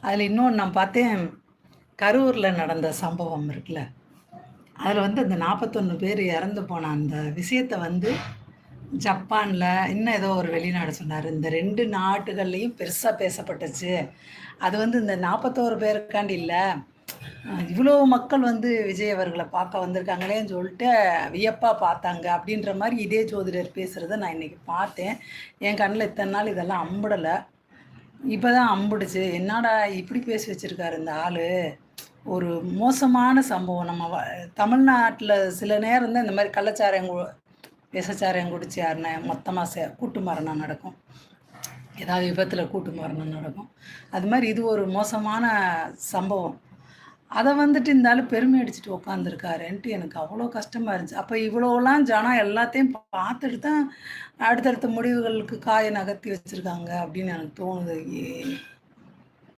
அதில் இன்னொன்று நான் பார்த்தேன், கரூரில் நடந்த சம்பவம் இருக்குல்ல, அதில் வந்து அந்த 41 பேர் இறந்து போன அந்த விஷயத்தை வந்து ஜப்பானில் இன்னும் ஏதோ ஒரு வெளிநாடு சொன்னார், இந்த 2 நாட்டுகள்லேயும் பெருசாக பேசப்பட்டுச்சு. அது வந்து இந்த 41 பேருக்காண்டி இல்லை, இவ்வளோ மக்கள் வந்து விஜய் அவர்களை பார்க்க வந்திருக்காங்களேன்னு சொல்லிட்டு வியப்பாக பார்த்தாங்க அப்படின்ற மாதிரி இதே ஜோதிடர் பேசுகிறத நான் இன்றைக்கி பார்த்தேன். என் கண்ணில் இத்தனை நாள் இதெல்லாம் அம்புடலை, இப்போ தான் அம்புடுச்சு. என்னடா இப்படி பேசி வச்சுருக்காரு இந்த ஆள். ஒரு மோசமான சம்பவம். நம்ம தமிழ்நாட்டில் சில நேரம் தான் இந்த மாதிரி கள்ளச்சாராயம் விஷச்சாராயம் குடிச்சு யாருன்னா மொத்தமாக கூட்டு மரணம் நடக்கும், ஏதாவது விபத்தில் கூட்டு மரணம் நடக்கும். அது மாதிரி இது ஒரு மோசமான சம்பவம். அதை வந்துட்டு இந்த ஆள் பெருமை அடிச்சுட்டு உட்காந்துருக்காருன்ட்டு எனக்கு அவ்வளோ கஷ்டமாக இருந்துச்சு. அப்போ இவ்வளோலாம் ஜனம் எல்லாத்தையும் பார்த்துட்டு தான் அடுத்தடுத்த முடிவுகளுக்கு காயை நகர்த்தி வச்சுருக்காங்க அப்படின்னு எனக்கு தோணுது.